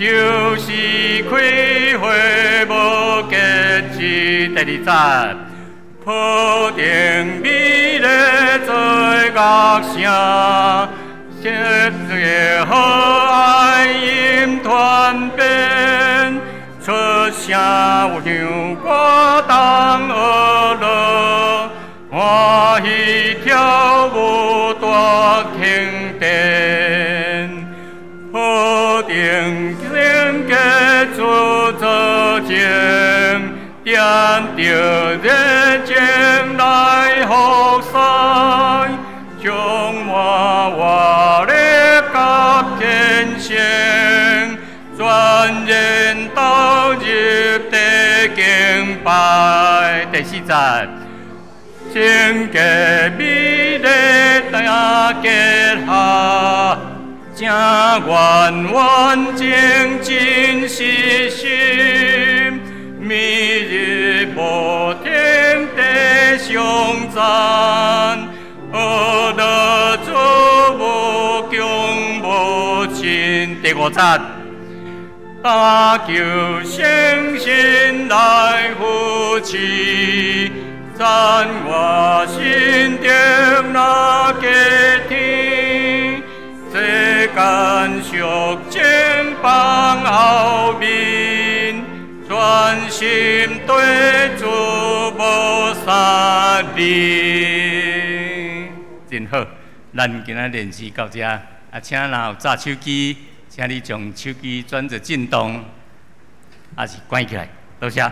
就是开花无结枝。第二节，破定美丽做乐声，节日和爱音团变，出声有让我当学乐，欢喜跳舞大庆典，破定天家出作情。点着热情来服侍，充满活力甲虔诚，全然投入地敬拜。第四节，情结美丽大结合，正圆圆正真实心。明日无天地相赞，何乐主无强无亲。第五节，打求圣心来扶持，赞我心中那家天，世间属正邦后面。专心对主无三离，真好。咱今仔练习到这，请若有炸手机，请你将手机转做震动，还是关起来。多谢。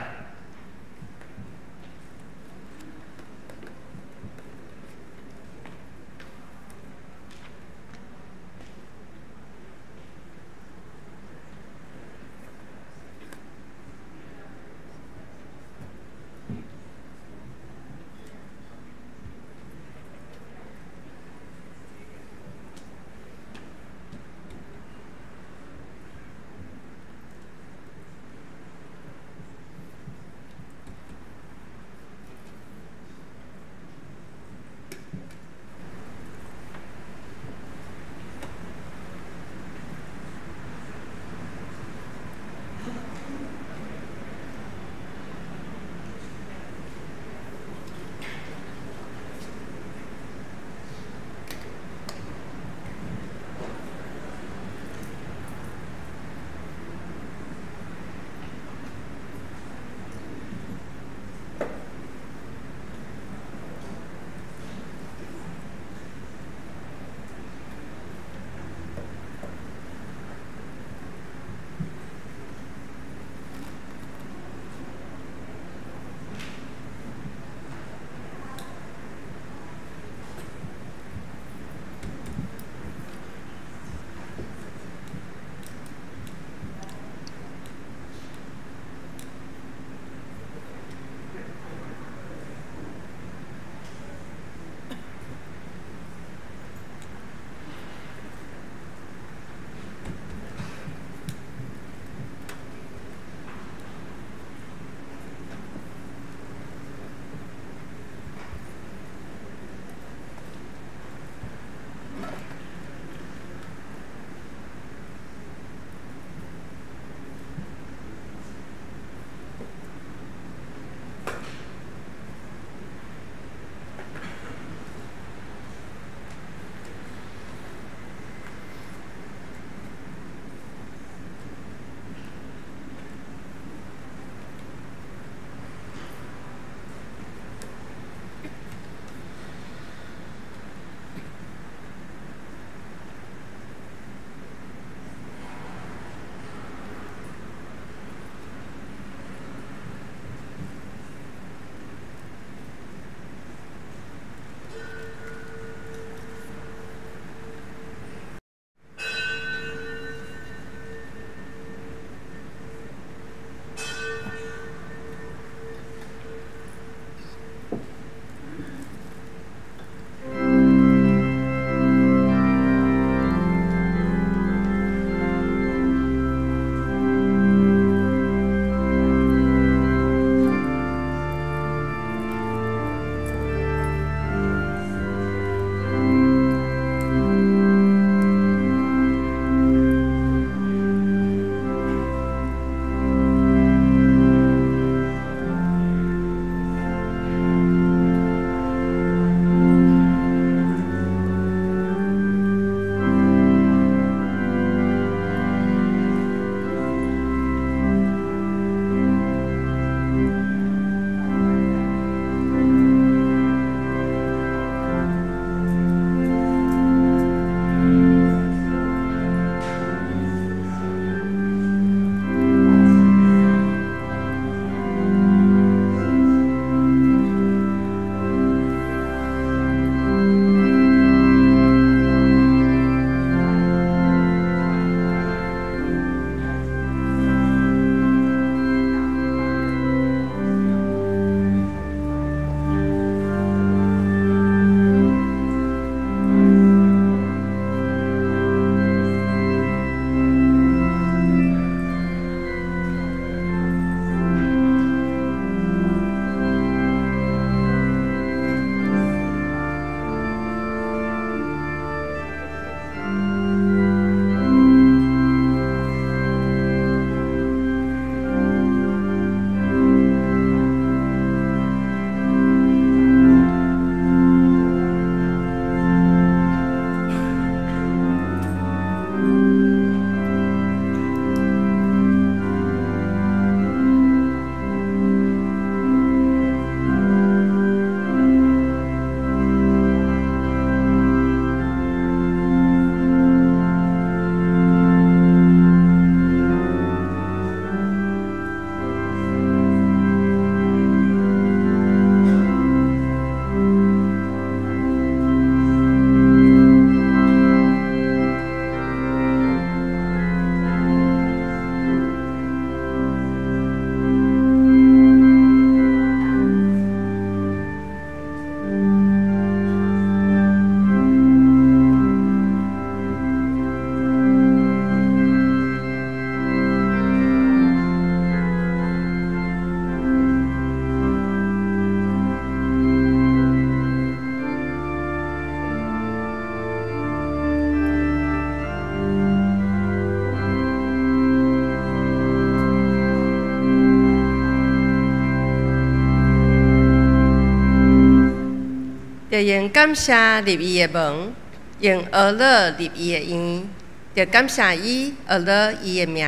着用感谢入伊的门，用阿乐入伊的院，着感谢伊阿乐伊的名，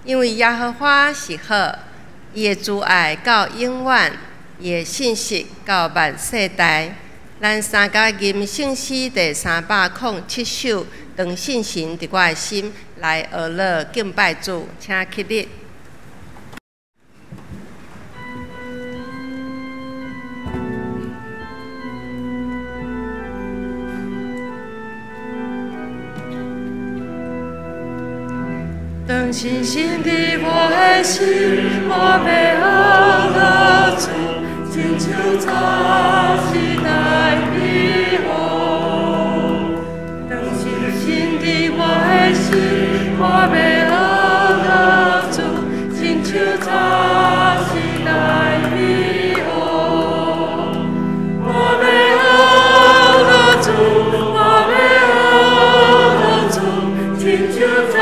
因为耶和华是好，伊的慈爱到永远，伊的信实到万世代。咱三甲吟圣诗第307首，当信心伫我的心，来阿乐敬拜主，请起立。当信心的我的心，我被阿乐主，亲像早时代美好。当信心的我的心，我被阿乐主，亲像早时代美好。我被阿乐主，我被阿乐主，亲像早。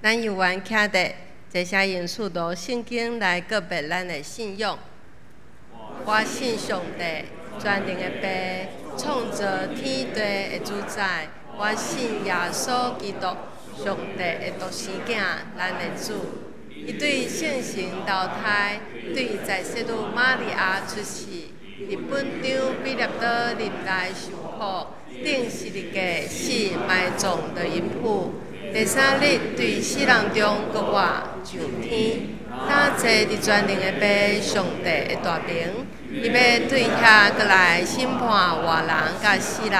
咱有缘徛伫这些因素读圣经来告别咱的信仰。我信上帝，全能的爸，创造天地的主宰。我信耶稣基督，上帝的独生囝，咱的主。伊对圣神投胎，对在世女玛利亚出世，伫本场彼勒岛林内受苦，顶十字架死埋葬的因父。第3日，对死人中搁活上天，他坐伫全能的爸上帝的大名，伊要对遐搁来审判活人甲死人。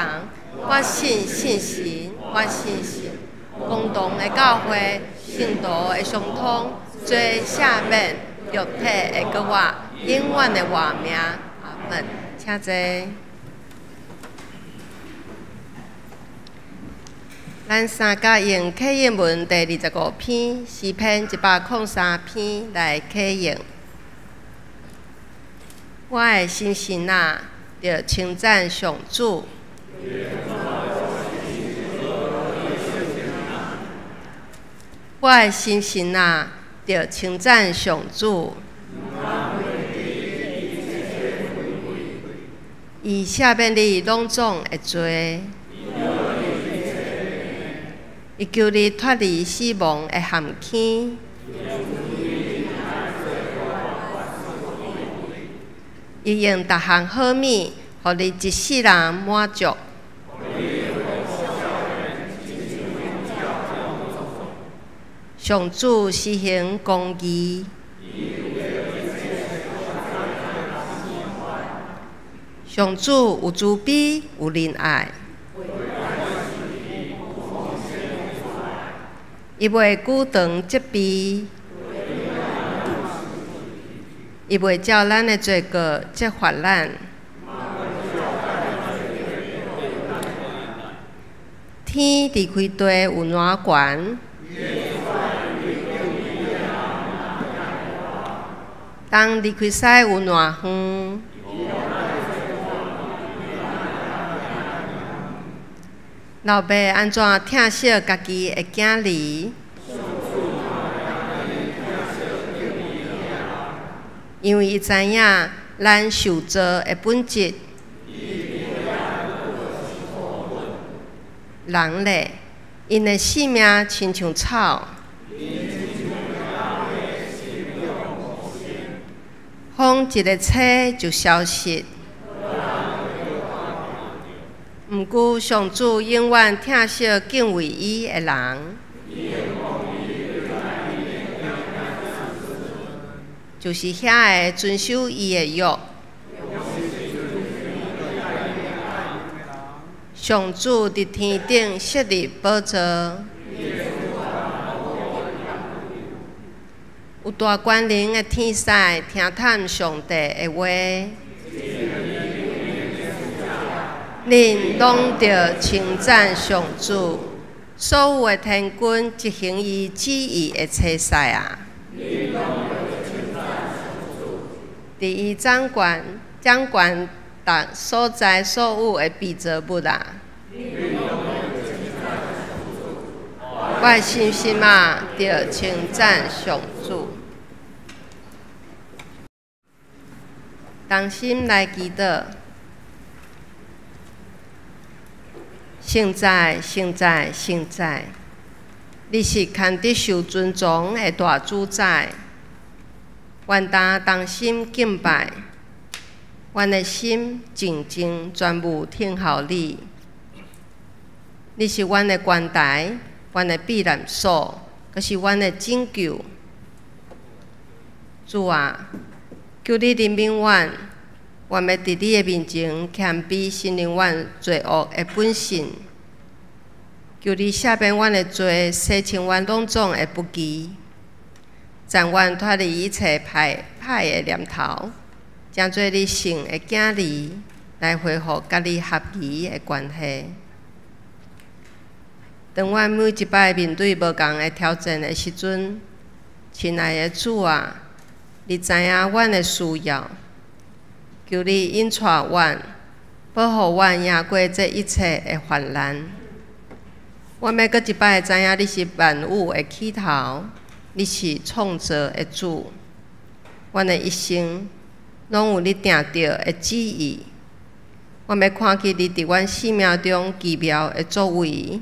我信圣神，我信神，共同的教会，圣徒的相通，做赦免，肉体的搁活，永远的活命。阿门。请坐。咱三甲用启应文第25篇，诗篇103篇来启应。我的心神啊，着称赞上主。我的心神啊，着称赞上主。伊赦免你拢总的罪。伊求你脱离死亡的陷阱，伊用逐项好物，互你一世人满足。上主施行公义，上主有慈悲，有仁爱。伊袂久长责备，伊袂照咱的罪过责罚咱。天离开地有偌悬，冬离开西有偌远。老爸安怎疼惜家己的囝儿？因为伊知影咱受造的本质。人类，因的性命亲像草，风一个吹就消失。毋过上主永远疼惜敬畏伊的人。就是遐个遵守伊的约。上主伫天顶设立宝座，有大权能的天使听探上帝的话，恁拢着称赞上主。所有的天君执行伊旨意的车使啊！伫伊掌管逐所在所有的被造物啊！我的心心啊，着称赞上主。同心来祈祷。圣在，圣在，圣在！你是堪得受尊崇的大主宰，愿当同心敬拜，阮的心静静全部听候你。你是阮的关台，阮的避难所，阁是阮的拯救。主啊，求你怜悯阮，阮要伫你的面前谦卑承认阮罪恶的本性。求你赦免阮的罪，洗清阮拢总的不义，暂阮脱离一切歹的念头，将做你圣的囝儿，来恢复甲你合宜的关系。当阮每一摆面对无共的挑战的时阵，亲爱的主啊，你知影阮的需要，求你引带阮，保护阮赢过这一切的患难。我要搁一摆知影你是万物的起头，你是创造的主。阮的一生拢有你定着的旨意。我要看见你伫阮生命中奇妙的作为，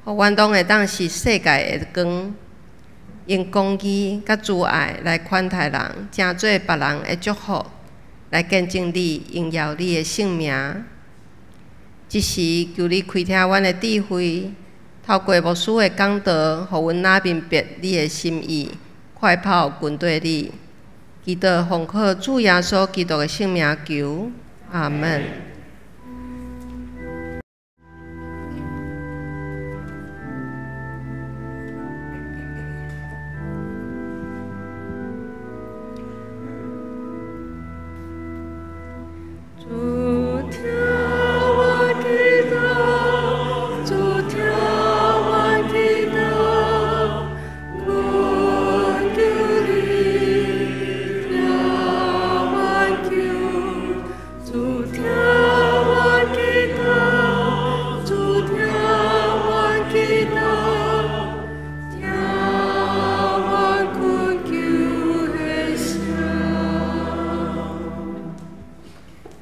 互阮拢会当是世界的光，用公义甲慈爱来款待人，成做别人的祝福，来见证你、荣耀你的圣名。即时求你开听阮的智慧。透过牧师的讲道，互阮哪明白你的心意，快跑跟对你。祈祷奉靠主耶稣基督的圣名求，阿门。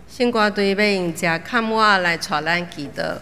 圣歌队要用这看我来带咱祈祷。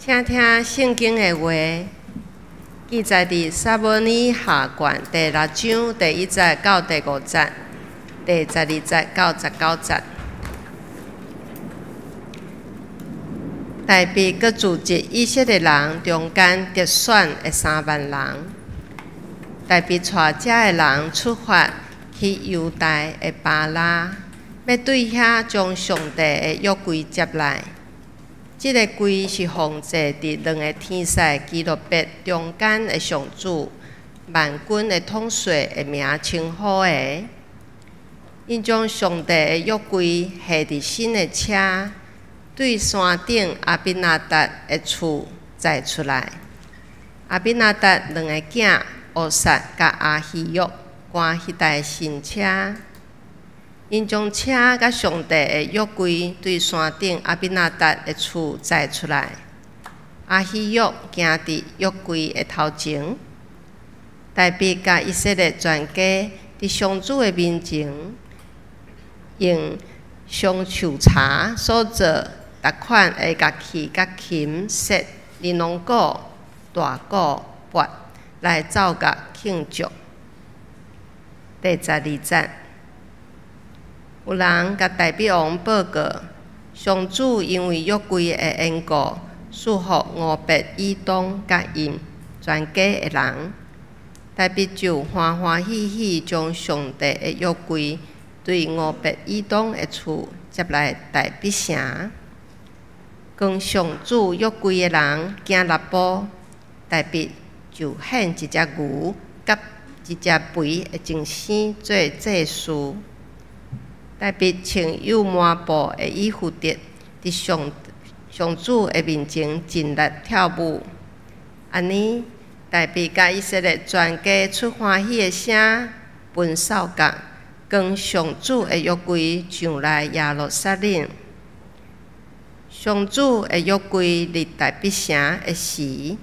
请听圣经的话，记载伫撒母耳下卷第6章第1节到第5节，第12节到19节。大卫佮组织以色列人中间特选的3万人，大卫带这个人出发去犹大的巴拉，要对遐将上帝的约柜接来。这个柜是奉祭伫2个天使基路伯中间的上主万军的统帅的名称呼的。因将上帝的约柜下伫新的车，对山顶阿比纳达的厝载出来。阿比纳达2个囝乌撒甲阿希约赶迄台新车。因将车甲上帝的约柜对山顶阿比纳达的厝载出来。阿希约行伫约柜的头前，大卫甲以色列全家伫上主的面前，用香树茶所做逐款的乐器、甲琴瑟、尼龙鼓、大鼓、钹来奏乐庆祝。第12节。有人甲大比王报告，上主因为约柜的缘故，赐福俄别以东甲因全家的人。大比就欢欢喜喜将上帝的约柜对俄别以东的厝接来大比城。跟上主约柜的人行6步，大比就献一只牛甲一只肥的精生做祭祀。大卫穿有满布的衣服得，伫上主的面前尽力跳舞。安尼，大卫甲以色列全家出欢喜的声，奔扫角，跟上主的约柜上来耶路撒冷。上主的约柜入大卫城的时，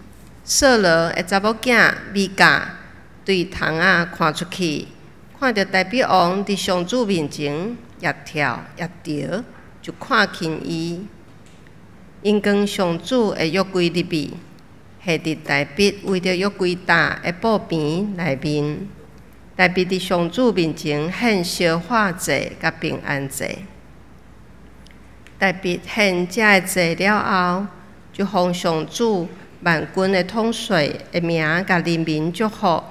扫罗的查某囝米甲对窗仔看出去，看到大卫王伫上主面前。也跳也跳，就看清伊，因跟上主的约柜入面，下伫大笔为着约柜大的布边内面，大笔伫上主面前献烧化祭甲平安祭。大笔献这个祭了后，就奉上主万军的统帅的名甲人民祝福。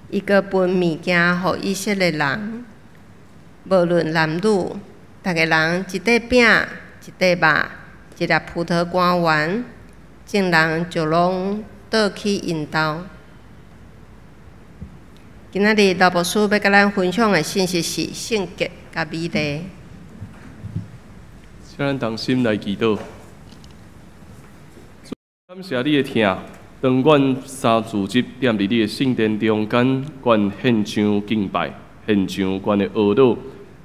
伊个分物件互以色列人，无论男女，逐个人一块饼、一块肉、一粒葡萄干丸，众人就拢倒去因兜。今仔日老牧师要甲咱分享的信息是圣洁甲美丽。请咱同心来祈祷。感谢你的听。当阮三自集踮伫你的圣殿中间，阮献上敬拜，献上阮的懊恼，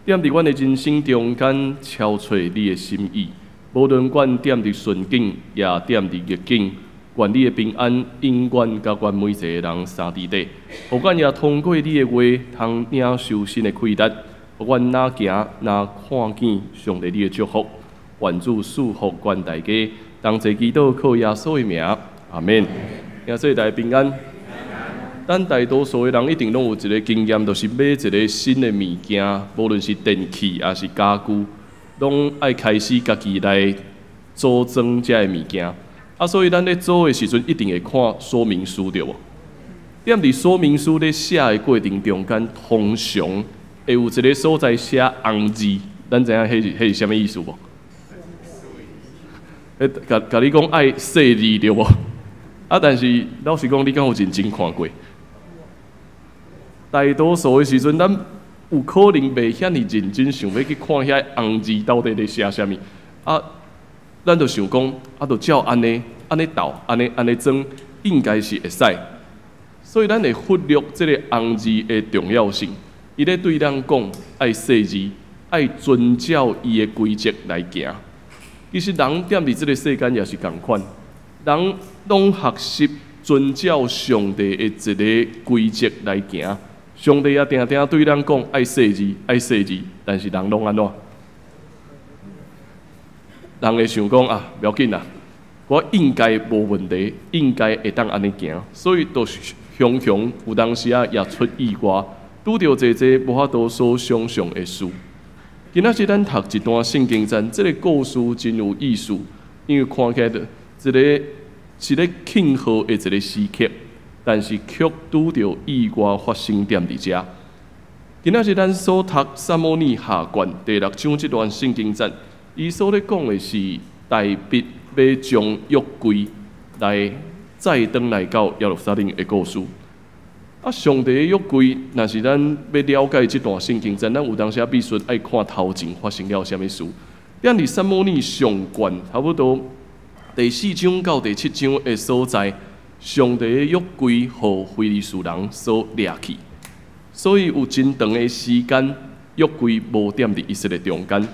踮伫阮的人生中间，超找你的心意。无论阮踮伫顺境，也踮伫逆境，愿你的平安永远甲阮每一个人三伫底。互阮也通过你的话，通领受新的开达，互阮哪行哪看见上帝你的祝福。愿主祝福阮大家，同齐祈祷靠耶稣的名。阿免，愿说大家平安。咱大多数的人一定拢有一个经验，就是买一个新的物件，无论是电器还是家具，拢爱开始家己来组装这个物件。所以咱咧做的时阵，一定会看说明书，对无？踮伫说明书咧写的过程中间，通常会有一个所在写红字，咱知影迄是啥物意思无？甲你讲爱细字，对无？但是老实讲，你敢有认真看过？大多数的时阵，咱有可能袂遐尼认真想要去看遐红字到底咧写啥物。咱就想讲，就照安尼斗，安尼装，应该是会使。所以咱会忽略这个红字的重要性。伊咧对咱讲，爱细字，爱遵照伊的规则来行。其实人踮伫这个世间也是共款。人拢学习遵照上帝的一个规则来行，上帝也定定对咱讲爱细字，爱细字，但是人拢安怎？人会想讲不要紧啦，我应该无问题，应该会当安尼行，所以就常常有当时也出意外，拄着一无法度所想象的事。今仔日咱读一段圣经站，这个故事真有意思，因为看起来是咧庆贺的一个时刻，但是却拄着意外发生踮伫遮。今仔日咱所读撒母耳下卷第6章这段圣经站，伊所咧讲的是大卫要将约柜来再转来到耶路撒冷的故事。上帝的约柜，若是咱要了解这段圣经站，咱有当时必须爱看头前发生了啥物事。踮伫撒母耳上卷差不多第4章到第7章的所在，上帝的约柜互非利士人所掠去，所以有真长的时间，约柜无踮伫以色列中间。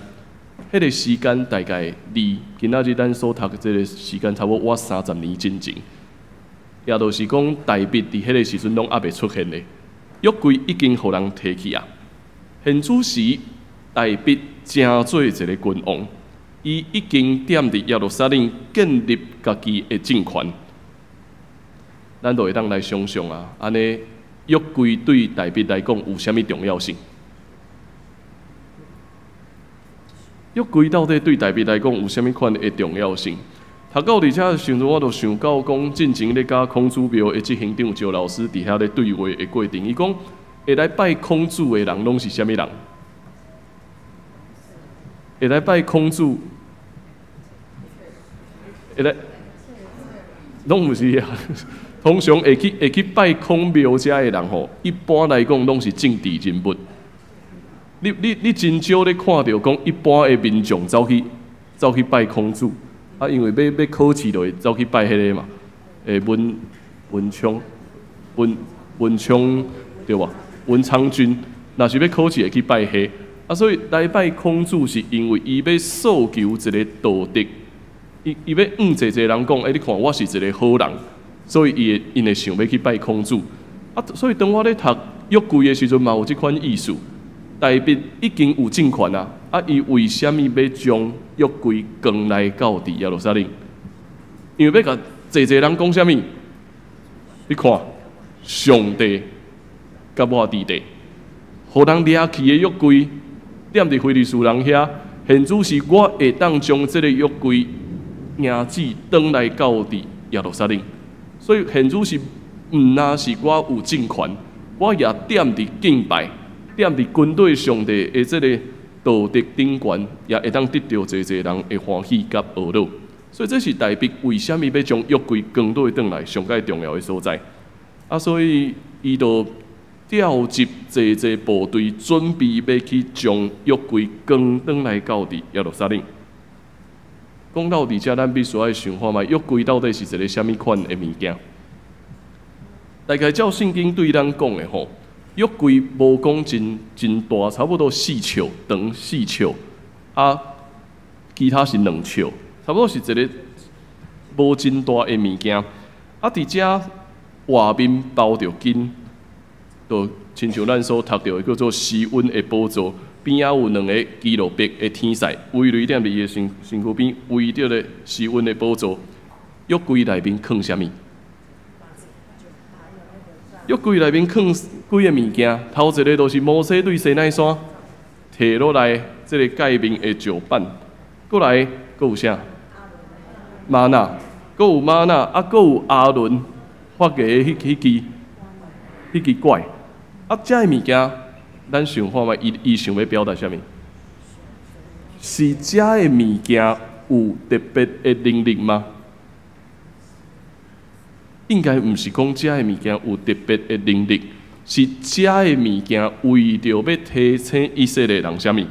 迄个时间大概离今仔日咱所读的这个时间，差不多我30年真前。也就是讲，大卫伫迄个时阵拢还袂出现咧，约柜已经互人摕去啊。现此时，大卫正做一个君王，伊已经踮伫耶路撒冷建立家己的政权。咱就会当来想象安尼约柜对大卫来讲有啥物重要性？约柜到底对大卫来讲有啥物款的重要性？读到伫遮的时阵，我就想到讲，进前咧甲孔子庙的执行长周老师伫遐咧对话的过程，伊讲会来拜孔子的人拢是啥物人？会来拜孔子，会来，拢毋是啊。通常会去拜孔庙遮的人吼，一般来讲拢是政治人物。你真少咧看到讲一般的民众走去拜孔子。因为要考试就会走去拜迄个嘛，文昌对吧？文昌君，若是要考试会去拜迄，所以来拜孔子是因为伊要诉求一个道德，伊要一个人讲，你看我是一个好人，所以因会想要去拜孔子。所以当我咧读约柜的时阵嘛，有即款意思。大笔已经有政权啊，伊为虾米要将约柜扛来到伫耶路撒冷？因为要甲济人讲虾米？你看，上帝甲我伫地，互人掠去的约柜，踮伫非利士人遐。现主是我会当将这个约柜影子转来到伫耶路撒冷。所以现主是毋那是我有政权，我也踮伫敬拜，踮伫军队上帝的这个道德顶悬，也会当得到济人的欢喜甲懊恼。所以这是大笔为虾米要将约柜扛倒转来上界重要的所在。所以伊就调集济部队，准备要去将约柜扛转来到伫耶路撒冷。讲到伫遮，咱必须要想看卖，约柜到底是一个虾米款的物件？大概照圣经对咱讲的吼，约柜无讲真大，差不多4尺长4尺，其他是2尺。差不多是一个无真大的物件，伫遮外面包着金，就亲像咱所读到的叫做施恩的宝座，边仔有2个基路伯的天使，围绕踮伫伊的身躯边，围着咧施恩的宝座。约柜内面藏啥物？约柜内面藏几个物件？头一个就是摩西对西奈山摕落来这个界面的石板，过来佫有啥？玛纳，佫有玛纳，佫有阿伦发个迄支拐，这个物件，咱想看卖，伊想要表达啥物？是这个物件有特别的能力吗？应该毋是讲这个物件有特别的能力，是这个物件为着要提醒以色列人啥物？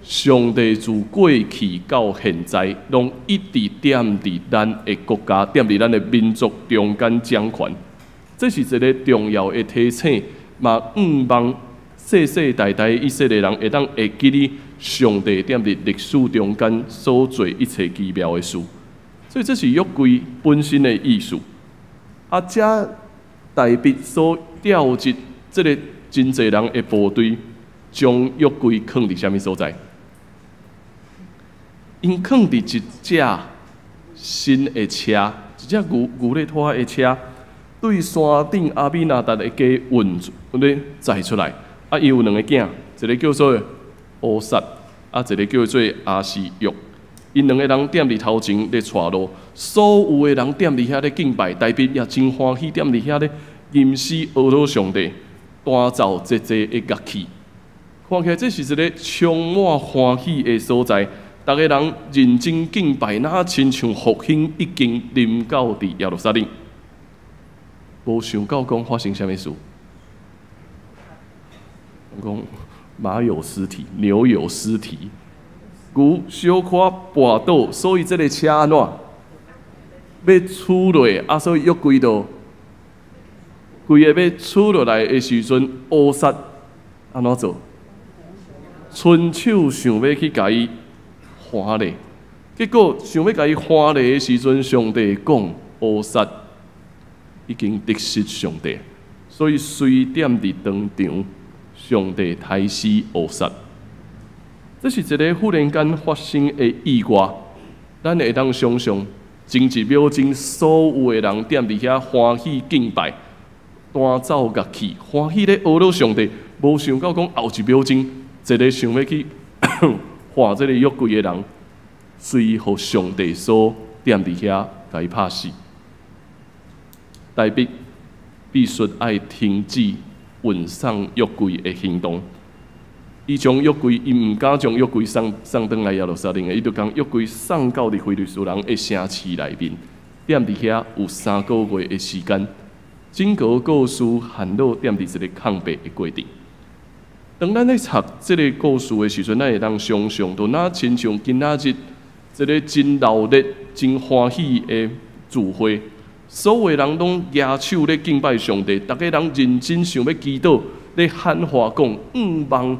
上帝自过去到现在，拢一直踮伫咱的国家、踮伫咱的民族中间掌权。这是一个重要的提醒，嘛毋望世世代代以色列人会记哩上帝踮伫历史中间所做一切奇妙的事。所以这是约柜本身的意思。这大笔所调集这个真侪人的部队，将约柜放伫啥物所在？因放伫一只新的车，一只牛咧拖的车，对山顶阿米纳达的家运咧载出来。伊有2个囝，一个叫做乌撒，一个叫做阿西约。因2个人踮伫头前咧带路，所有的人踮伫遐咧敬拜，大笔也真欢喜踮伫遐咧吟诗懊恼上帝，弹奏节的乐器。看起来这是一个充满欢喜的所在。大家人认真敬拜，那亲像复兴已经临到伫耶路撒冷，无想到讲发生啥物事。讲马有尸体，牛有尸体，牛小可跋倒，所以这个车安怎要出落？所以约柜到规个要出落来的时阵，乌撒安怎做？伸手想要去甲伊欢咧，结果想要甲伊欢咧的时阵，上帝讲乌撒已经得失上帝，所以随踮伫当场，上帝杀死乌撒。这是一个忽然间发生的意外，咱会当想象，前一秒钟所有的人踮伫遐欢喜敬拜，弹奏乐器，欢喜咧懊恼上帝，无想到讲后一秒钟，一个想要去画这个约柜的人，随互上帝所踮伫遐，甲伊拍死。大笔必须爱停止运送约柜的行动。伊将约柜，伊毋敢将约柜送转来耶路撒冷的，伊就将约柜送到伫非利士人的城市内面，踮伫遐有3个月的时间，整个故事含落踮伫一个空白的过程。当咱咧读这个故事的时阵，咱会当想象到，那亲像今仔日一个真热烈、真欢喜的聚会，所有人拢举手咧敬拜上帝，大家人认真想要祈祷，咧喊话讲，望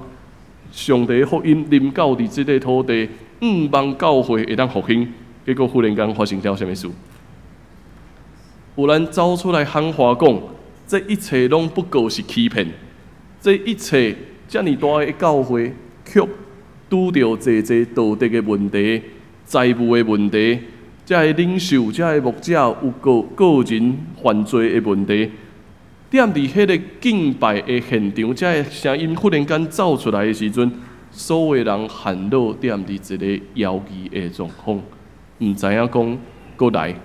上帝的福音临到伫这个土地，望教会会当复兴。结果忽然间发生了啥物事？有人走出来喊话讲，这一切拢不过是欺骗，这一切遮尔大个教会，却拄着侪道德的问题、财务的问题，遮个领袖、遮个牧者有个人犯罪的问题。踮伫迄个敬拜的现场，遮个声音忽然间走出来的时阵，所有人烦恼踮伫一个摇旗的状况，毋知影讲过来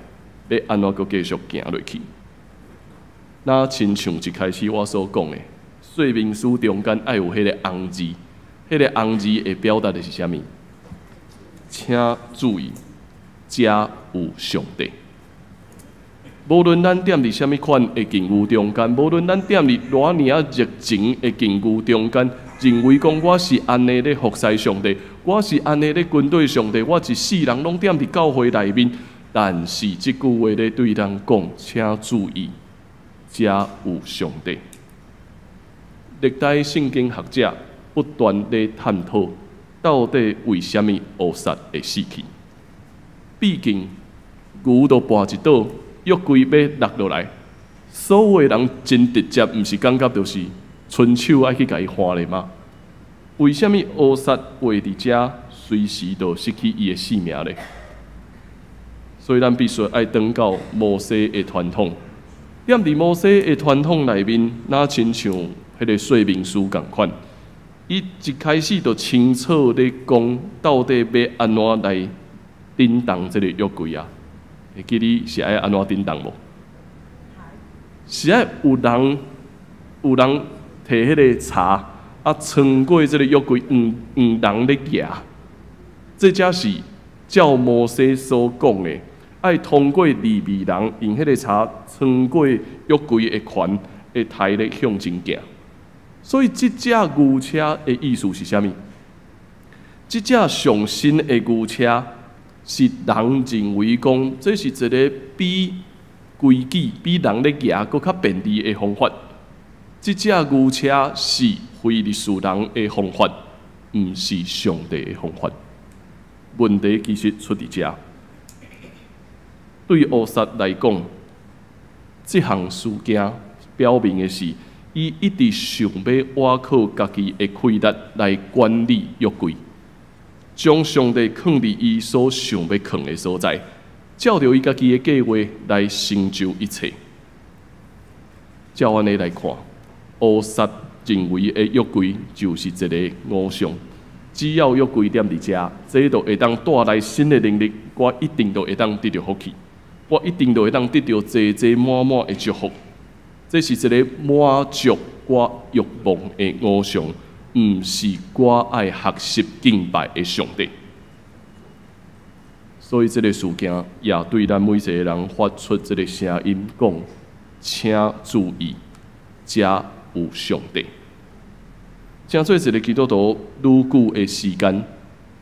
要安怎个继续行落去。那亲像一开始我所讲的，说明书中间爱有迄个红字，迄个红字会表达的是啥物？请注意，遮有上帝。无论咱踮伫啥物款的境遇中间，无论咱踮伫偌尔啊热情的境遇中间，认为讲我是安尼咧服侍上帝，我是安尼咧军队上帝，我一世人拢踮伫教会内面。但是即句话咧对人讲，请注意，遮有上帝。历代圣经学者不断咧探讨，到底为虾米乌撒会死去？毕竟牛都跋一倒。约柜要落落来，所有人真直接，毋是感觉就是伸手爱去甲伊换咧吗？为什么乌撒会伫遮随时都失去伊的性命咧？所以咱必须爱登到摩西的传统，踮伫摩西的传统内面，那亲像迄个说明书共款，伊一开始就清楚咧讲，到底要安怎来叮当这个约柜啊？会记你是爱安怎叮当无？是爱有人摕迄个茶啊，穿过这个约柜，人咧举，这才是照摩西所讲的，爱通过利未人用迄个茶穿过约柜的权，会抬咧向前行。所以这只牛车的意思是啥物？这只上新的牛车。是人认为讲，这是一个比规矩、比人咧行搁较便利的方法。这只牛车是非历史人的方法，毋是上帝的方法。问题其实出伫遮。对乌撒来讲，这项事件表明的是，伊一直想要倚靠家己的气力来管理约柜。将上帝放伫伊所想要放的所在，照着伊家己的计划来成就一切。照安尼来看，乌撒认为的约柜就是一个偶像。只要约柜踮伫遮，这就会当带来新的能力，我一定就会当得到福气，我一定就会当得到济满满的祝福。这是一个满足我欲望的偶像。毋是我爱学习敬拜的上帝，所以这个事件也对咱每一个人发出这个声音，讲：请注意，遮有上帝。正做一个基督徒，愈久的时间，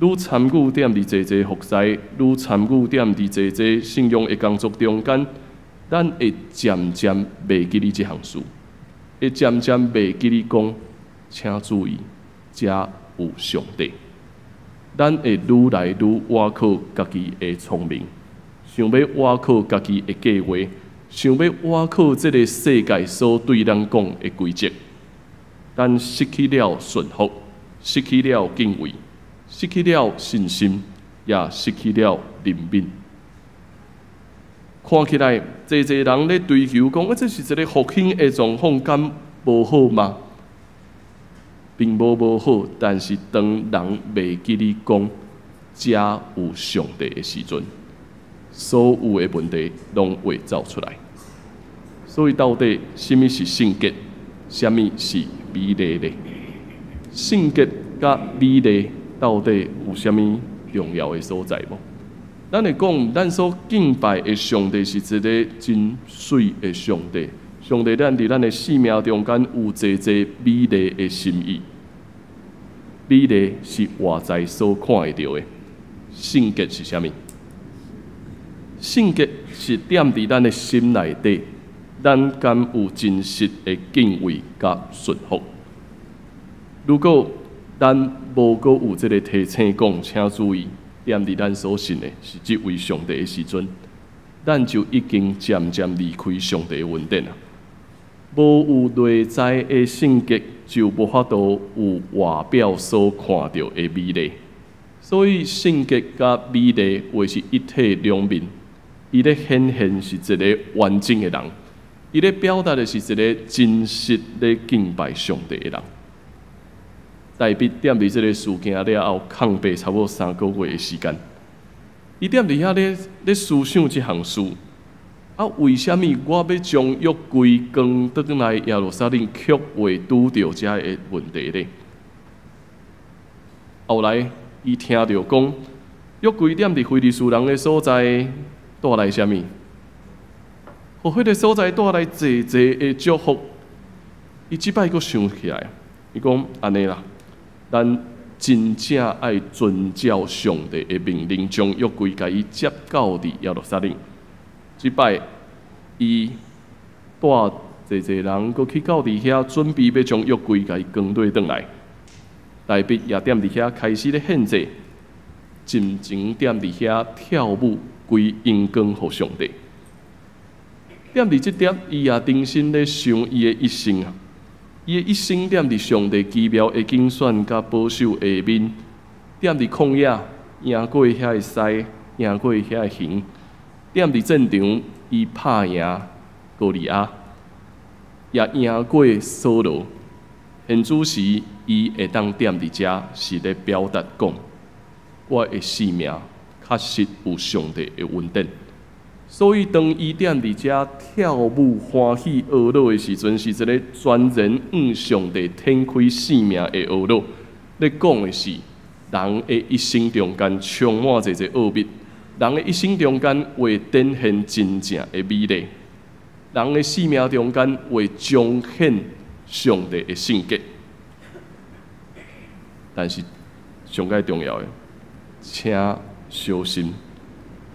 愈参与踮伫济服侍，愈参与踮伫济信仰的工作中间，咱会渐渐袂记哩这项事，会渐渐袂记哩讲。请注意，遮有上帝。咱会愈来愈倚靠家己的聪明，想要倚靠家己的计划，想要倚靠这个世界所对咱讲的规则。咱失去了顺服，失去了敬畏，失去了信心，也失去了怜悯。看起来，济人咧追求讲，这是一个复兴的状况，敢无好吗？并无好，但是当人袂记你讲，遮有上帝的时阵，所有的问题拢会走出来。所以到底什么是圣洁，什么是美丽呢？圣洁甲美丽到底有啥物重要的所在无？咱会讲，咱所敬拜的上帝是一个真水的上帝。上帝咱伫咱的生命中间有济美丽的心意，美丽是外在所看会到的。圣洁是啥物？圣洁是踮伫咱的心内底，咱敢有真实的敬畏甲顺服。如果咱无阁有这个提醒讲，请注意，踮伫咱所信的是这位上帝的时阵，咱就已经渐渐离开上帝的恩典了。无有内在的圣洁，就无法度有外表所看到的美丽。所以性格甲美丽为是一体两面，伊咧显现是一个完整的人，伊咧表达的是一个真实咧敬拜上帝的人。大卫踮伫这个事件了后，空白差不多3个月的时间，伊踮伫遐咧思想这项事。啊，为什么我要将约柜扛倒来耶路撒冷，却会拄到这个问题呢？后来，伊听到讲，约柜踮伫非利士人的所在，带来什么？互迄个所在带来济济的祝福。伊即摆佫想起来，伊讲安尼啦，咱真正爱遵照上帝的命令，将约柜甲伊接到伫耶路撒冷。即摆，伊带济济人，佫去到伫遐，准备要将约柜甲伊扛对转来。大卫也踮伫遐开始咧献祭，尽情踮伫遐跳舞，归荣光互上帝。踮伫即点，伊也重新咧想伊的一生啊，伊的一生踮伫上帝奇妙的竞选甲保守下面，踮伫旷野，赢过遐的狮，赢过遐的熊。踮伫战场，伊拍赢歌利亚，也赢过扫罗。现主时，伊会当踮伫遮，是咧表达讲，我的性命确实有上帝的恩典。所以，当伊踮伫遮跳舞欢喜懊恼的时阵，是一个全然向上帝天开性命的懊恼。咧讲的是，人的一生中间充满一奥秘。人的一生中间会展现真正的美丽，人的生命中间会彰显上帝的性格。但是上界重要的，请小心，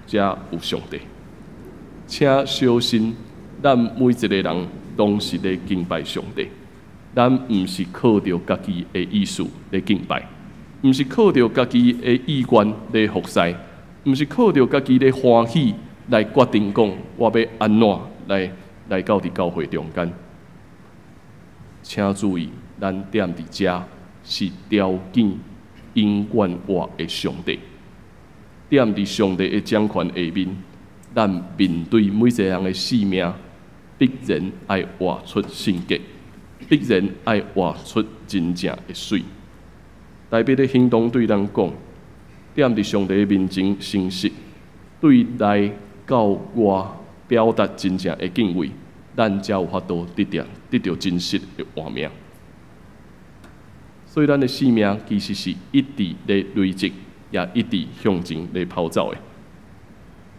才有上帝。请小心，咱每一个人都是咧敬拜上帝，咱毋是靠着家己的意思来敬拜，毋是靠着家己的意愿来服侍。毋是靠着家己的欢喜来决定讲，我要安怎来到伫教会中间。请注意，咱踮伫遮是条件永远活的上帝，踮伫上帝的掌权下面，咱面对每一个人的性命，必然爱活出性格，必然爱活出真正的水。代表的行动对咱讲。踮伫上帝面前诚实，对内到外表达真正的敬畏，咱才有法度得到真实的活命。所以，咱的生命其实是一直在累积，也一直向前在跑走的。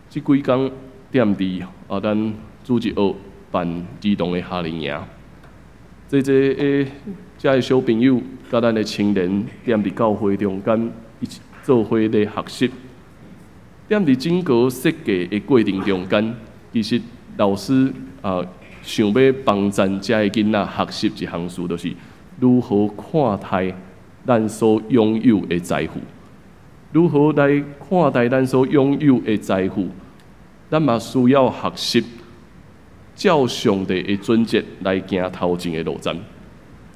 这几天踮伫咱主日学办儿童的夏令营，这个小朋友甲咱的青年踮伫教会中间一起。做伙咧学习，踮伫整个设计的过程中间，其实老师想要帮咱遮个囡仔学习一项事，就是如何看待咱所拥有的财富，如何来看待咱所拥有的财富，咱嘛需要学习照上帝的准则来行头前的路站。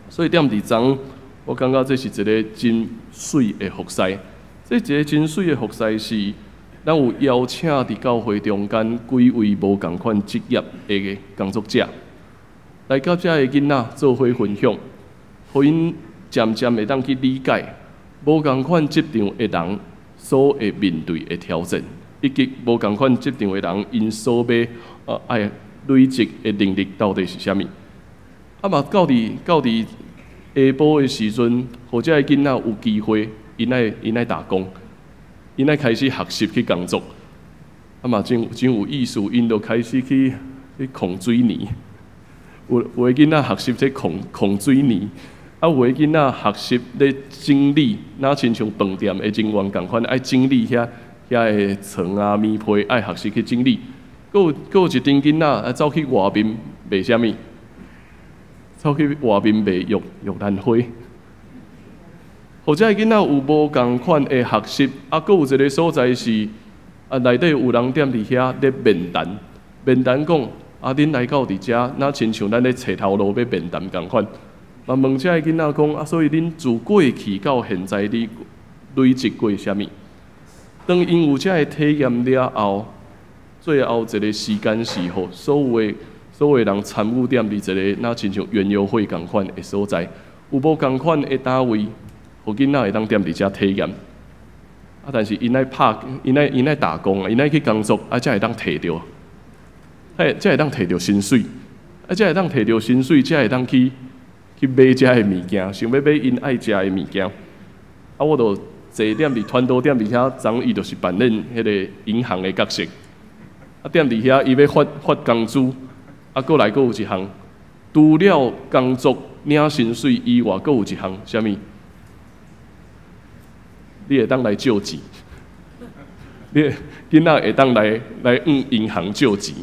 所以踮伫昨，我感觉这是一个真水的服侍。这一个真水的服侍是，咱有邀请伫教会中间几位无共款职业的工作者，来甲遮个囡仔做伙分享，互因渐渐会当去理解无共款职场的人所会面对的挑战，以及无共款职场的人因所要爱累积的能力到底是啥物。啊嘛，到伫下晡的时阵，互遮个囡仔有机会。因爱打工，因爱开始学习去工作，啊嘛真有意思，因就开始去控水泥。有个囡仔学习在控水泥，啊有个囡仔学习咧整理，那亲像饭店的人员共款，爱整理遐个床啊、棉被，爱学习去整理。佫有一阵囡仔走去外面卖啥物？走去外面卖玉兰花。或者囡仔有无共款的学习，佫有一个所在是内底有人踮伫遐咧面谈，面谈讲恁来到伫遮，那亲像咱咧找头路要面谈共款，嘛问遮个囡仔讲啊，所以恁自过去到现在，你累积过啥物？当因有遮个体验了后，最后一个时间是互所有人参与点伫一个，那亲像园游会共款的所在，有无共款的单位，互囡仔会当踮伫遮体验。啊，但是因爱打工啊，因爱去工作，啊，才会当摕着，才会当摕着薪水，啊，才会当摕着薪水，才会当去买遮个物件，想要买因爱食的物件。啊，我就坐踮伫团岛踮伫遐，昨伊就是扮演迄个银行的角色。啊，踮伫遐，伊要发工资，啊，过来，阁有一项，除了工作领薪水以外，阁有一项，啥物？你会当来救济，你囡仔会当来银行救济。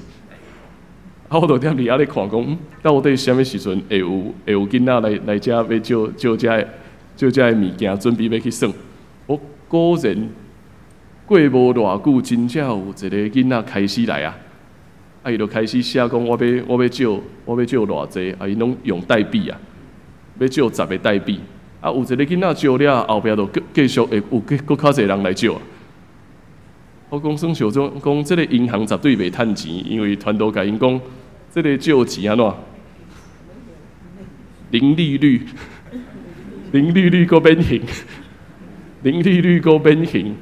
啊，我就踮伫遐咧看讲，到底什么时阵会有囡仔来遮要救遮个物件，准备要去耍。我果然过无偌久，真正有一个囡仔开始来啊！啊，伊就开始写讲，我要借偌济，啊，伊拢用代币啊，要借10个代币。啊，有一个囡仔借了，后壁就继续会有搁较侪人来借。我讲算小总讲，这个银行绝对袂趁钱，因为团队甲因讲，这个借钱安怎？零利率，零利率搁免刑，零利率搁免刑。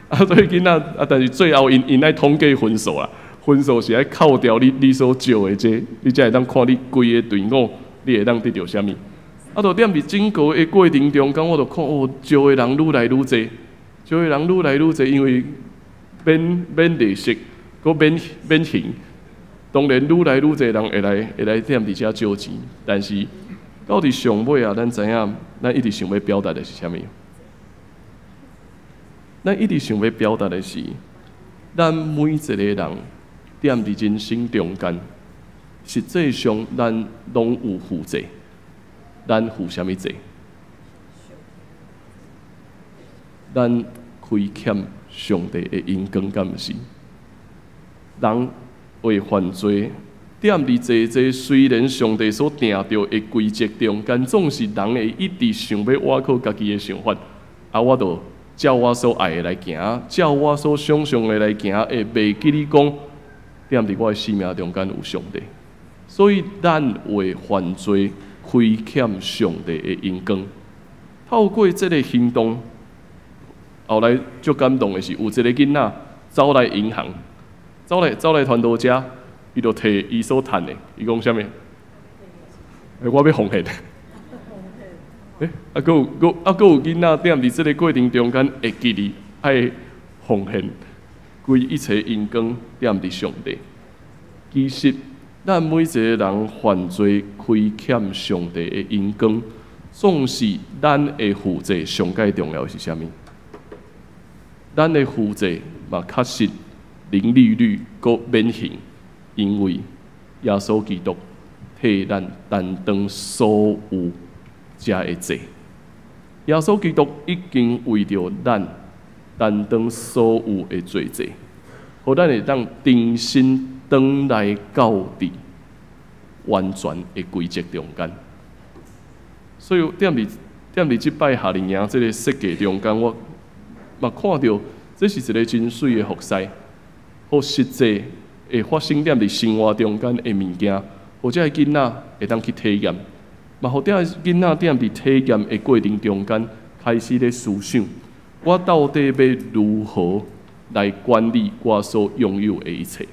啊，所以囡仔啊，但是最后因爱统计分数啦，分数是爱扣掉你所借的这，你才会当看你规个队伍，你会当得到啥物。啊，就踮伫整个的过程中间，我就看哦，借的人愈来愈多，借的人愈来愈多，因为免利息，搁免刑，当然愈来愈多人会来踮伫遮借钱，但是到底上尾啊，咱知影，咱一直想要表达的是啥物？咱一直想要表达的是，咱每一个人踮伫人生中间，实际上咱拢有负债。咱负啥物债？咱亏欠上帝的恩光，敢毋是？人为犯罪，踮伫坐，虽然上帝所定着的规则中间，总是人会一直想要挖靠家己的想法，啊，我就照我所爱的来行，照我所想象的来行，会袂记你讲，踮伫我的生命中间有上帝，所以咱为犯罪。亏欠上帝的恩光，透过这个行动，后来最感动的是，有一个囡仔走来银行，走来团队遮，伊就摕伊所趁的，伊讲啥物？我要奉献。啊，佫有囡仔踮伫这个过程中间会记哩，爱奉献，归一切恩光踮伫上帝。其实。咱每一个人犯罪亏欠上帝的恩光，总是咱的负债上界重要是啥物？咱的负债嘛，确实零利率搁免刑，因为耶稣基督替咱担当所有遮的债。耶稣基督已经为着咱担当所有的罪债，互咱会当重新。转来到伫完全的规则中间，所以踮伫即摆夏令营这个设计中间，我嘛看到这是一个真水的服饰，好实际会发生踮伫生活中间的物件，或者囡仔会当去体验，嘛或者囡仔踮伫体验的过程中间开始咧思想，我到底要如何来管理我所拥有的一切？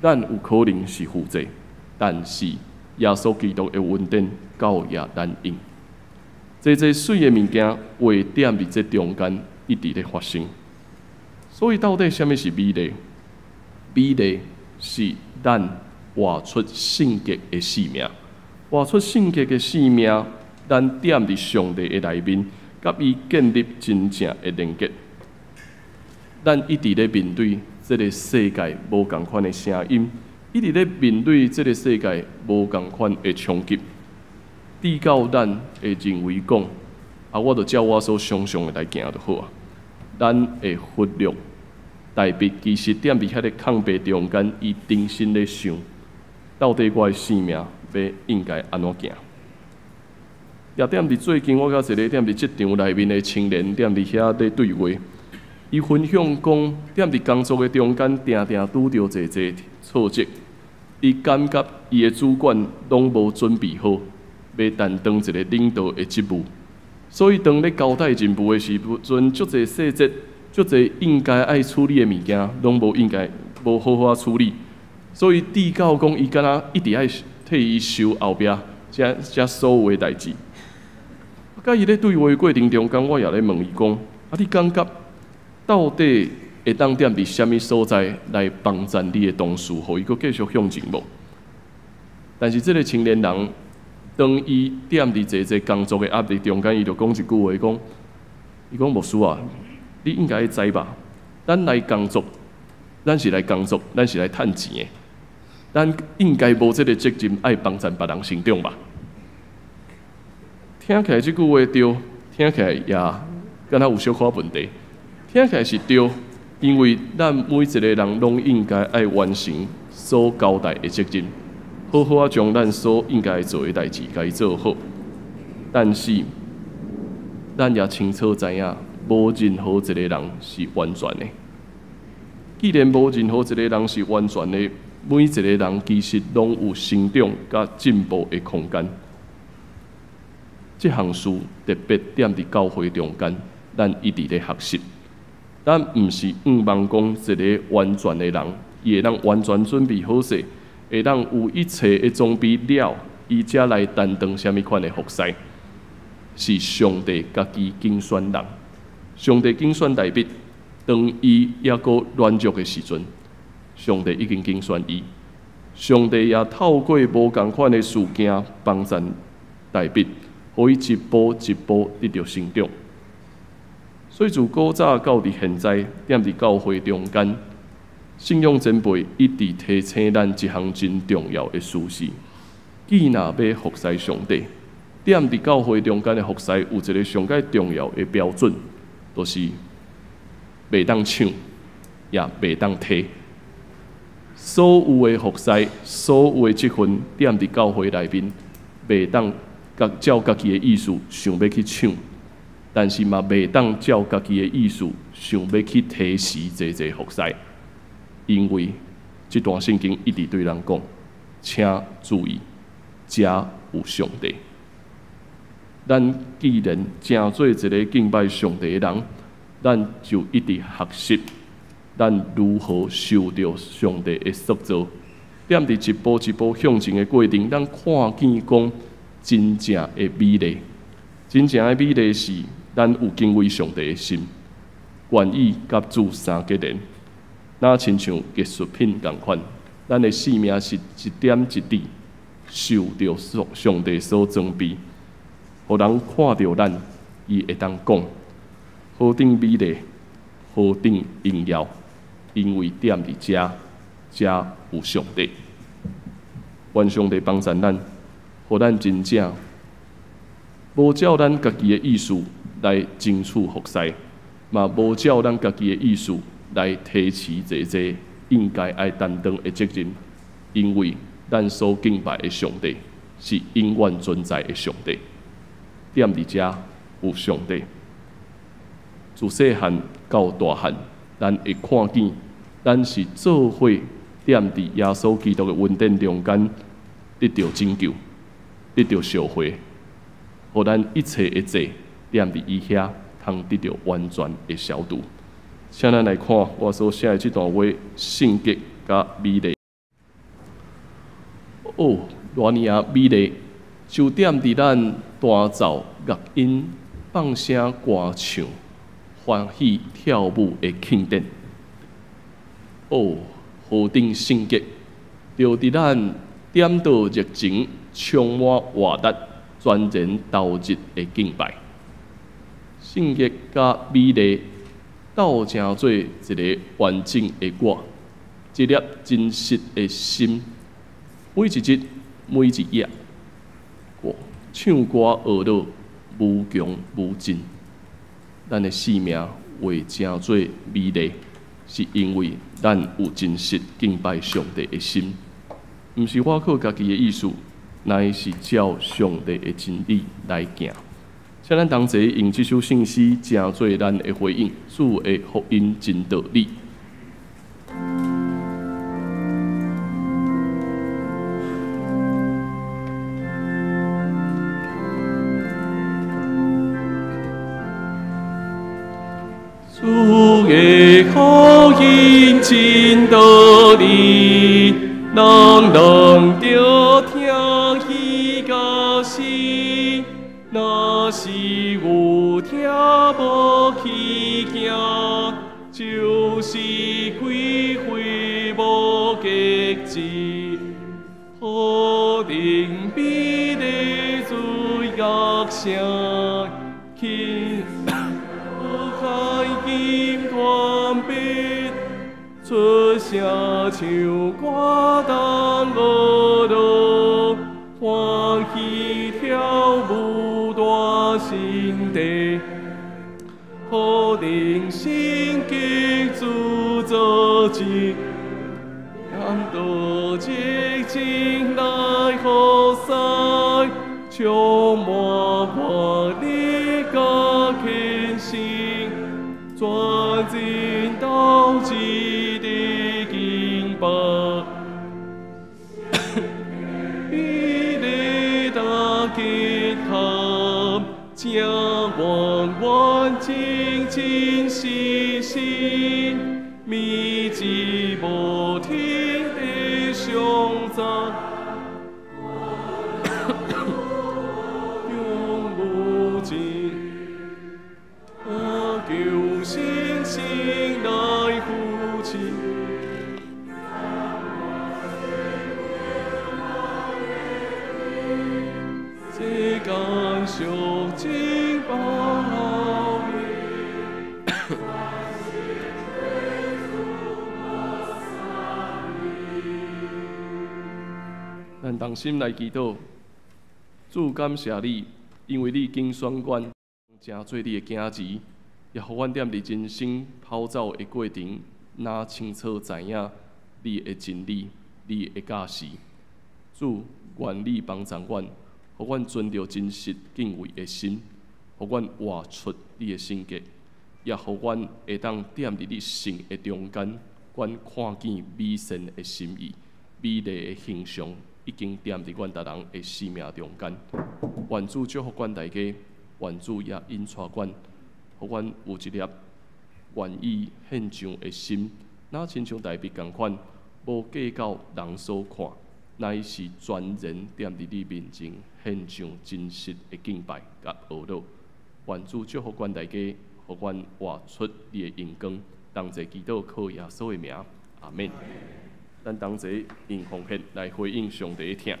咱有可能是负债，但是耶稣基督的恩典够也难用。这水的物件会踮伫这中间一直咧发生。所以到底什么是美丽？美丽是咱活出圣洁的生命，活出圣洁的生命，咱踮伫上帝的内面，甲伊建立真正的连结。咱一直咧面对这个世界无共款的声音，一直咧面对这个世界无共款的冲击。至到咱会认为讲，啊，我就照我所想象的来行就好啊。咱会忽略大笔其实踮伫遐个空白中间，伊定心咧想，到底我的生命要应该安怎行。也踮伫最近，我甲一个踮伫职场内面的青年踮伫遐咧对话，伊分享讲，踮伫工作的中间，定定拄着侪挫折，伊感觉伊的主管拢无准备好，要担当一个领导的职务，所以当咧交代任务的时阵，足侪细节、足侪应该爱处理的物件，拢无好好处理，所以递到讲伊敢若一直爱替伊收后壁遮所有的代志。甲伊咧对话过程中间，我也咧问伊讲：你感觉到底会当踮伫什么所在来帮助你的同事，互伊阁继续向前无？但是这个青年人，当伊踮伫一工作的压力中间，伊就讲一句话，伊讲牧师啊，你应该知吧？咱来工作，咱是来工作，咱是来趁钱的，咱应该无这个责任爱帮助别人成长吧？听起来这句话对，听起来也敢若有小可问题。听起来是对，因为咱每一个人拢应该爱完成所交代的责任，好好将咱所应该做的代志该做好。但是，咱也清楚知影，无任何一个人是完全的。既然无任何一个人是完全的，每一个人其实拢有成长甲进步的空间。这项事特别踮伫教会中间，咱一直咧学习。咱毋是望讲一个完全的人，伊会当完全准备好势，会当有一切的装备了，伊才来担当什么款的服侍。是上帝家己竞选人，上帝竞选代表，当伊还阁软弱的时阵，上帝已经竞选伊。上帝也透过无共款的事件帮助代表。互伊一步一步得到成长，所以自古早到伫现在，踮伫教会中间，信仰前辈一直提醒咱一项真重要的事实：，既若要服侍上帝，踮伫教会中间的服侍有一个上界重要的标准，就是袂当抢，也袂当摕。所有的服侍，所有的职分，踮伫教会内面，袂当。照家己的意思想要去抢，但是嘛袂当照家己的意思想要去提时济服侍，因为这段圣经一直对人讲，请注意，遮有上帝。咱既然正做一个敬拜上帝的人，咱就一直学习，咱如何受到上帝的塑造，踮伫一步一步向前的过程，咱看见讲。真正的美丽，真正的美丽是咱有敬畏上帝的心，愿意甲主相结连，那亲像艺术品同款，咱的生命是一点一滴受到上帝所装备，互人看到咱，伊会当讲，何等美丽，何等荣耀，因为踮伫遮有上帝，愿上帝帮助咱。互咱真正无照咱家己的意思来争取服侍，嘛无照咱家己的意思来提起这应该爱担当的责任，因为咱所敬拜的上帝是永远存在的上帝。踮伫遮有上帝，自细汉到大汉，咱会看见，咱是做伙踮伫耶稣基督的恩典中间得到拯救。得到受惠，互咱一切一切踮伫伊遐，通得到完全的消除。请咱来看我所写的这段话，圣洁甲美丽。哦，偌尼啊美丽，就踮伫咱弹奏乐音、放声歌唱、欢喜跳舞的庆典。哦，何等圣洁，就伫咱点到热情。充满活力、全然投入的敬拜，圣洁甲美丽斗成做一个完整的我，一粒真实的心。每一日、每一夜，唱歌学乐无穷无尽。咱的生命会成做美丽，是因为咱有真实敬拜上帝的心，毋是我靠家己的意思。乃是照上帝的真理来行。请咱同齐用这首圣诗，成做咱的回应，主的福音真道理。主的福音真道理，人人着听喜甲喜。若是有听无去行，就是归回无价值。好灵比例罪恶声，去海金团笔，出声唱歌当乐乐，欢喜跳舞大心地，好灵心经主作之，让道激情来何塞，充满活力甲虔诚，专进到基的敬拜。结合，将完完整整实实，密集无停的相杂，永无尽，求星星来扶持。感受敬拜咱同心来祈祷，主感谢你，因为你经选阮，成做你的囝子，也互阮踮伫人生跑走的过程，若清楚知影你的真理、你的价值。主，愿你帮助阮。互阮存着真实敬畏的心，互阮活出你的性格，也互阮会当踮伫你性的中间，阮看见美善的心意、美丽的形象，已经踮伫阮逐人的生命中间。愿主祝福阮大家，愿主也引带阮，互阮有一粒愿意献上的心，若亲像大笔共款，无计较人所看。乃是全然踮伫你面前，献上真实的敬拜甲懊恼。愿主祝福阮大家，互阮活出你的荣光。同齐祈祷靠耶稣的名，阿免。咱同齐用奉献来回应上帝的听。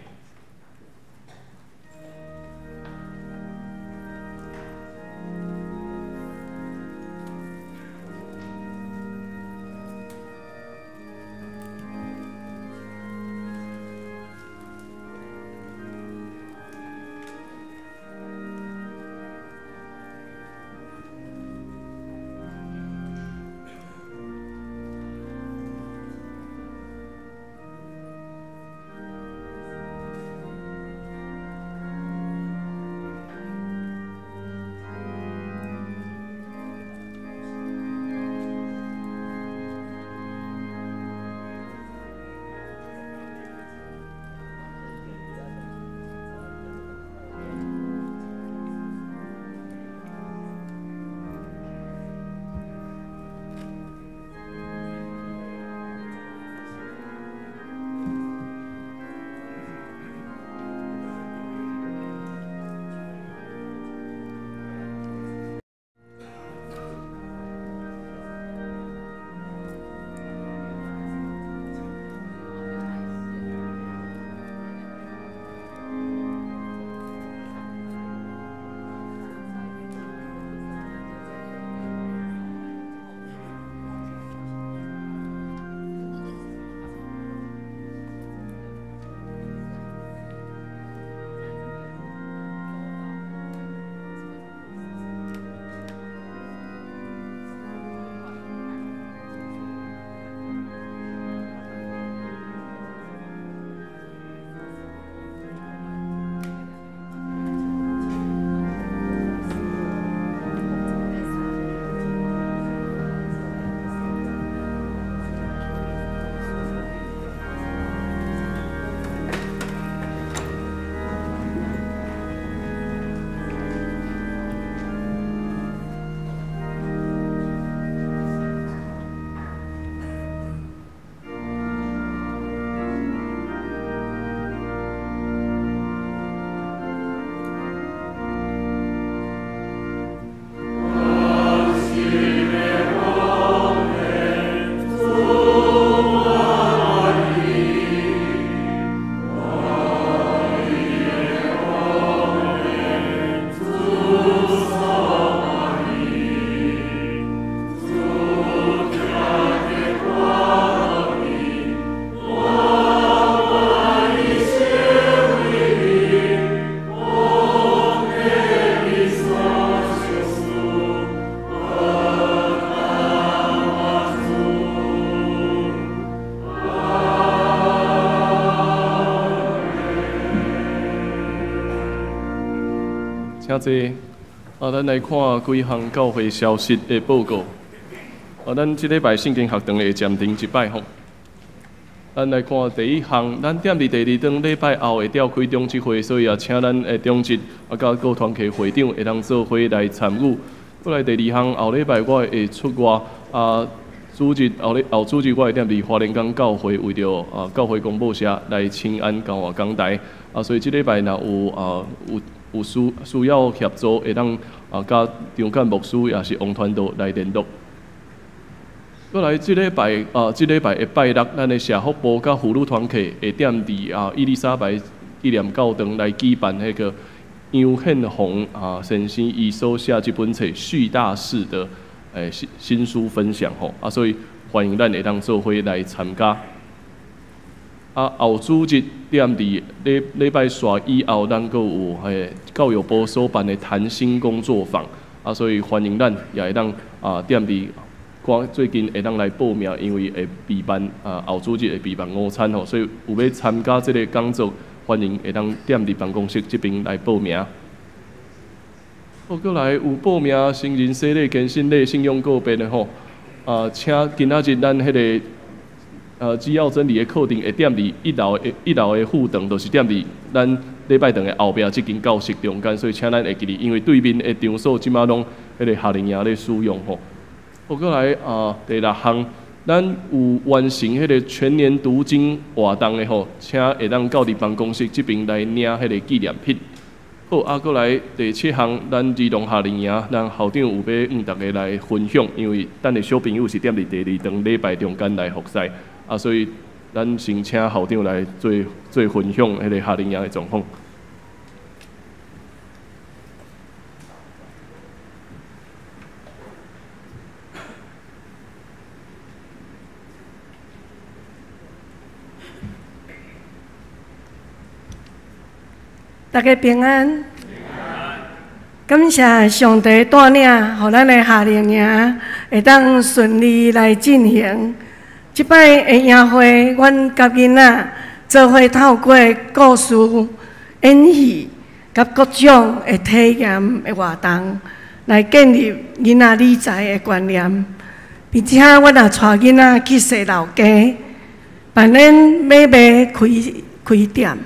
较济。咱来看几项教会消息的报告。咱即礼拜圣经学堂会暂停一摆吼。咱来看第一项，咱踮伫第二堂礼拜后会召开中职会，所以也请咱的中职甲各团契会长会当做伙来参与。过来第二项，后礼拜我会出外主日后主日我会踮伫花莲港教会为着教会公报社来请安教化讲台所以即礼拜若有需要协助，会当甲张干牧师也是王传道来联络。过来即礼拜的拜六，咱的社福部甲妇女团契会踮伫伊丽莎白纪念教堂来举办迄个杨宪宏先生伊所写这本册《叙大事》的新书分享吼所以欢迎咱会当做伙来参加。后主日踮伫礼拜煞以后，咱阁有教育部所办的谈心工作坊所以欢迎咱也会当踮伫最近会当来报名，因为会备办后主日会备办午餐所以有要参加这个讲座，欢迎会当踮伫办公室这边来报名。过来有报名成人洗礼、健身礼、信用个别的吼请今仔日咱迄个只要真理的课程会踮伫一楼的副堂，就是踮伫咱礼拜堂的后壁即间教室中间，所以请咱会记哩，因为对面的场所即马拢迄个夏令营咧使用吼。过来第六项，咱有完成迄个全年读经活动的吼，请会当到伫办公室这边来领迄个纪念品。好，过来第七项，咱儿童夏令营，咱校长有要大家来分享，因为咱的小朋友是踮伫第二堂礼拜中间来服侍所以咱先请校长来做分享迄个夏令营的状况。大家平安，感谢上帝带领，让咱的夏令营会当顺利来进行。即摆的营会，阮甲囡仔做伙透过故事、演戏、甲各种的体验的活动，来建立囡仔理财的观念，并且阮也带囡仔去踅老街，办咱买卖开店。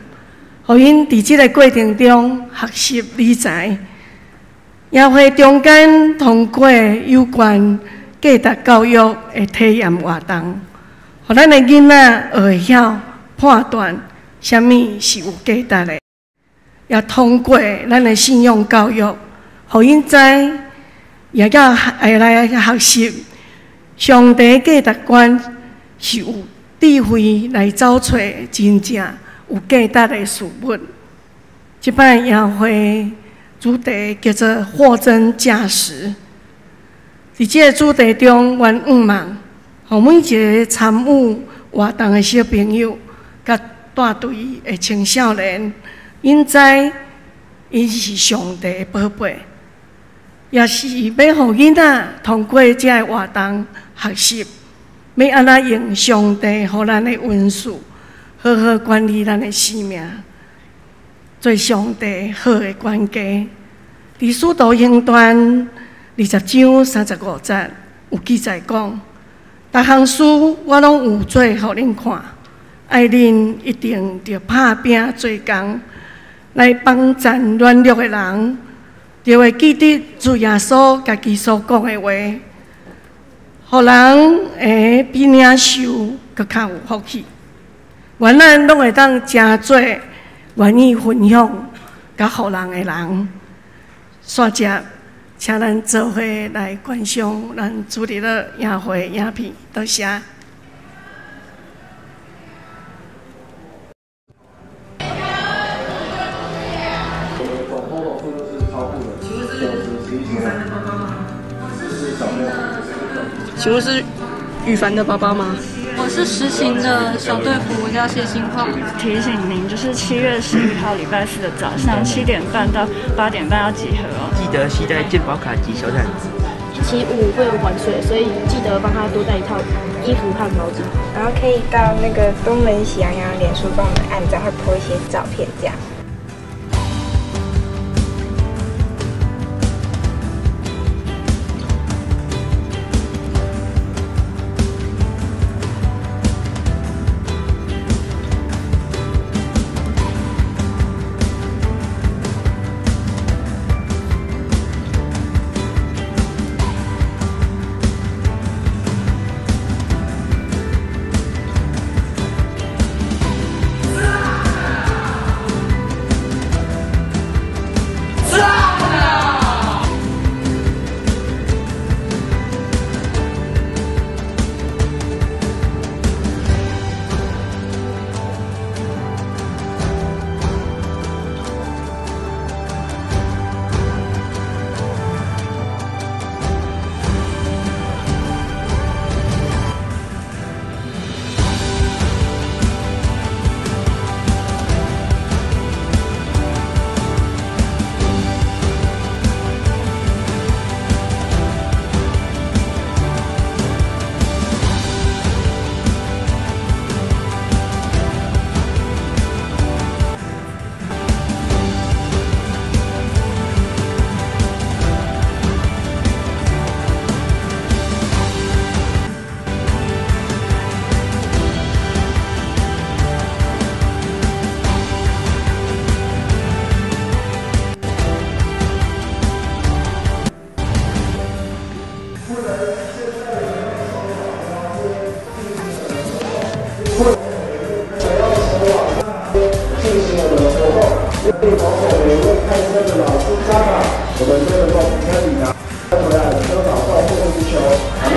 互因伫即个过程中学习理财，也会中间通过有关价值教育的体验活动，互咱的囡仔会晓判断啥物是有价值的，也通过咱的信用教育，互因知也要会来学习上帝价值观是有智慧来找找真正有价值的事物。即摆营会主题叫做“货真价实”。伫即个主题中，阮望互每一个参与活动的小朋友，甲带队的青少年，因知因是上帝的宝贝，也是要互囡仔通过这个活动学习，要安怎用上帝互咱的恩赐。好好管理咱的生命，做上帝好的管家。伫使徒行传20章35节有记载讲，逐项事我拢有做互恁看，爱恁一定着拍拼做工，来帮助软弱的人，就会记得主耶稣家己所讲的话，互人会比领受更较有福气。愿咱拢会当真做愿意分享甲互人的人。煞接，请咱做伙来观赏咱主日的营会影片，多谢。请问是羽凡的爸爸吗？我是实行的小队服，我叫谢欣浩。提醒您，就是7月11号礼拜4的早上7点半到8点半要集合哦。记得携带健保卡及小毯子。星期5会有玩水，所以记得帮他多带一套衣服和毛巾。然后可以到那个东门喜羊羊脸书帮我们按赞，会po一些照片这样。我们都能够平安抵达，回来多少到后面足球，阿妹。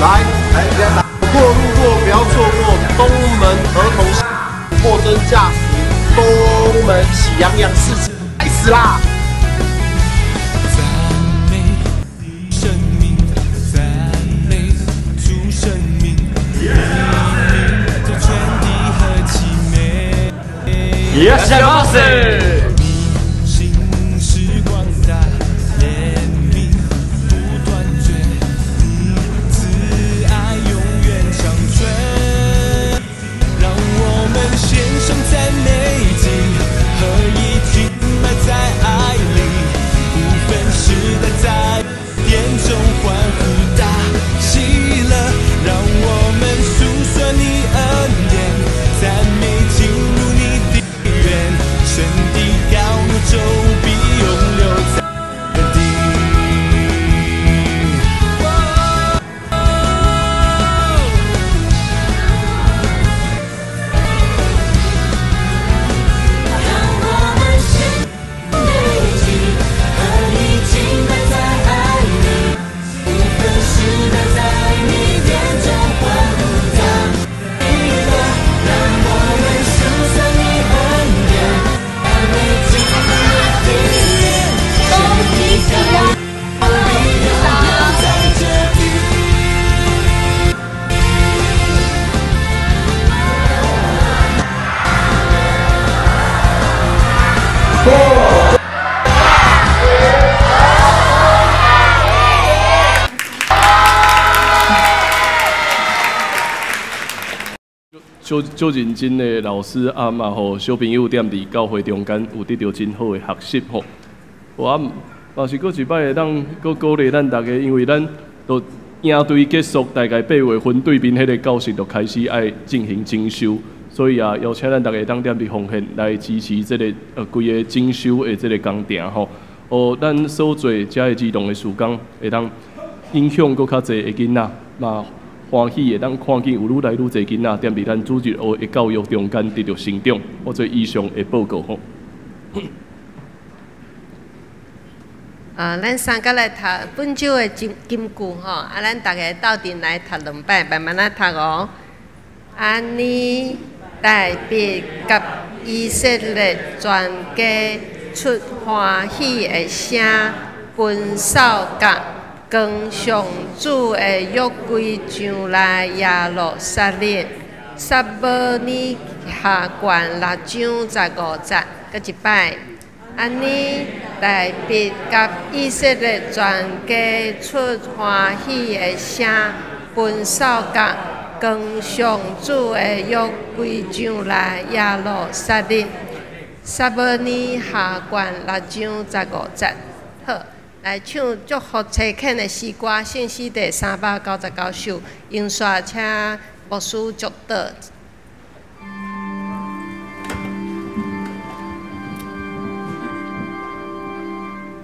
来，大家路过不要错过东门儿童货真价实，东门喜洋洋市集开始啦！也想发生。神足认真的老师啊嘛，互小朋友踮伫教会中间有得到真好的学习吼。嘛是佫一摆会当佫鼓励咱大家，因为咱都营队结束，大概8月份对面迄个教室就开始爱进行精修，所以啊，邀请咱大家当踮伫奉献来支持这个规个精修的这个工程吼。咱所做遮个儿童的事工，会当影响佫较侪的囡仔嘛。欢喜会当看见有愈来愈侪囡仔踮伫咱主日学的教育中间得到成长，我做以上的报告吼。咱三个来读本周的金句吼，咱大家斗阵来读2摆，慢慢来读哦。安尼代笔甲以色列全家出欢喜的声，分扫甲。跟上主的约柜上来耶路撒冷，撒母尼下悬6章15节，搁一摆。安尼大笔甲以色列全家出欢喜的声，分扫甲跟上主的约柜上来耶路撒冷，撒母尼下悬6章15节。好。来唱祝福车恳的诗歌，信息第399首，用刷请牧师祝祷。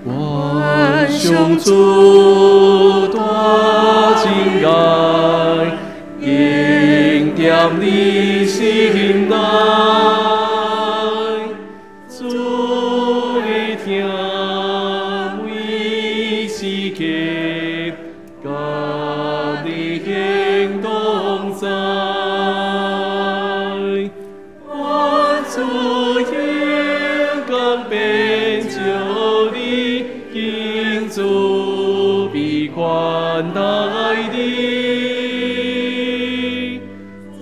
我上主大真爱，应踮你心内，主已听。甲你行同在，我主应刚变就你，应主必宽待你，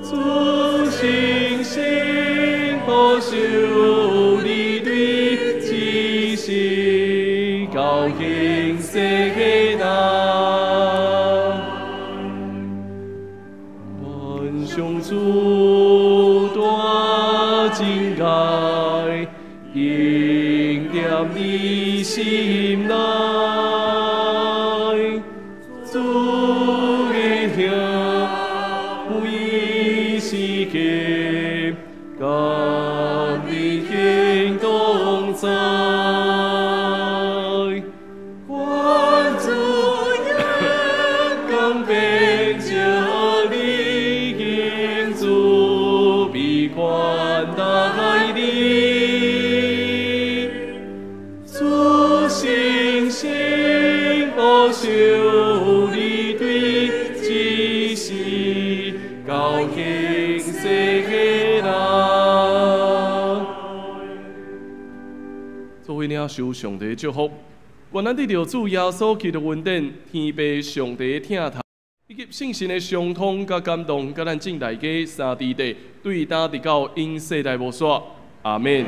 主信心保守你对知识高兴世界大。上主大真爱，应踮你心内，主已听，每时刻，甲你行同在。受你对知识高兴世界人，作为领受上帝祝福，愿咱得到主耶稣基督恩典，天父上帝听头，以及圣神的相通甲感动，甲咱正大家三弟弟对答直到因世代无煞，阿门。